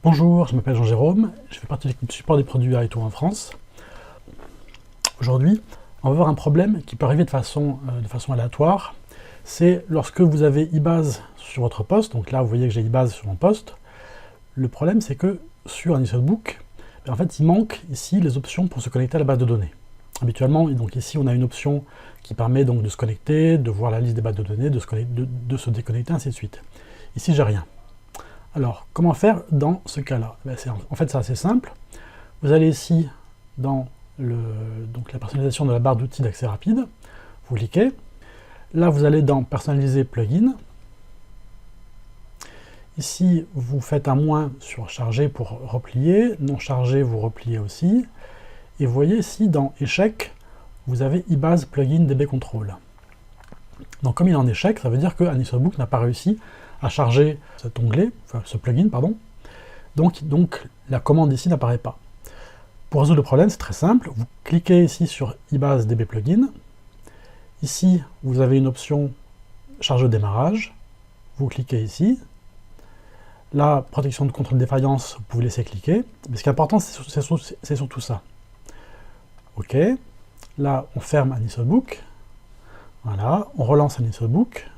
Bonjour, je m'appelle Jean-Jérôme, je fais partie de l'équipe support des produits iTool en France. Aujourd'hui, on va voir un problème qui peut arriver de façon aléatoire. C'est lorsque vous avez eBase sur votre poste, donc là vous voyez que j'ai eBase sur mon poste. Le problème c'est que sur un notebook, en fait il manque ici les options pour se connecter à la base de données. Habituellement, donc ici on a une option qui permet donc de se connecter, de voir la liste des bases de données, de se déconnecter, ainsi de suite. Ici j'ai rien. Alors, comment faire dans ce cas-là? En fait, c'est assez simple. Vous allez ici dans la personnalisation de la barre d'outils d'accès rapide. Vous cliquez. Là, vous allez dans Personnaliser plugin. Ici, vous faites un moins sur Charger pour replier. Non chargé, vous repliez aussi. Et vous voyez ici, dans Échec, vous avez eBase plugin DB Control. Donc, comme il est en échec, ça veut dire que AniSolebook n'a pas réussi à charger cet onglet, enfin ce plugin, pardon. Donc la commande ici n'apparaît pas. Pour résoudre le problème, c'est très simple. Vous cliquez ici sur eBase DB Plugin. Ici, vous avez une option charge de démarrage. Vous cliquez ici. La protection de contrôle de défaillance, vous pouvez laisser cliquer. Mais ce qui est important, c'est surtout ça. OK. Là, on ferme AniSolebook. Voilà. On relance AniSolebook.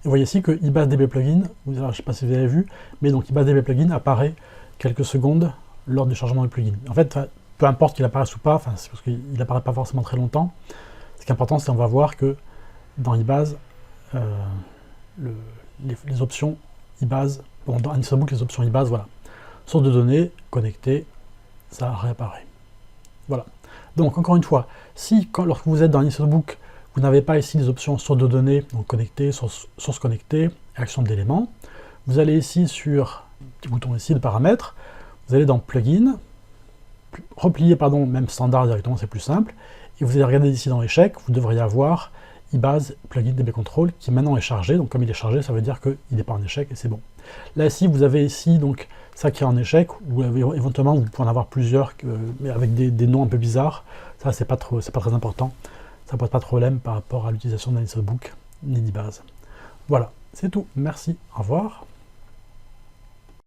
Vous voyez ici que eBase DB Plugin, je ne sais pas si vous avez vu, mais donc eBase DB Plugin apparaît quelques secondes lors du chargement du plugin. En fait, peu importe qu'il apparaisse ou pas, c'est parce qu'il n'apparaît pas forcément très longtemps. Ce qui est important, c'est qu'on va voir que dans eBase, les options eBase, bon, dans AniSolebook, les options eBase, voilà. Source de données, connectée, ça réapparaît. Voilà. Donc, encore une fois, lorsque vous êtes dans AniSolebook, vous n'avez pas ici les options source de données, donc connecter, source connectée, action d'éléments. Vous allez ici sur le petit bouton ici de paramètres, vous allez dans plugin, replier même standard directement, c'est plus simple, et vous allez regarder ici dans échec, vous devriez avoir eBase plugin DB Control qui maintenant est chargé, donc comme il est chargé, ça veut dire qu'il n'est pas en échec et c'est bon. Là ici, vous avez ici donc ça qui est en échec, ou éventuellement vous pouvez en avoir plusieurs, mais avec des noms un peu bizarres, ça c'est pas très important. Ça ne pose pas de problème par rapport à l'utilisation d'AniSolebook ni d'eBase. Voilà, c'est tout. Merci, au revoir.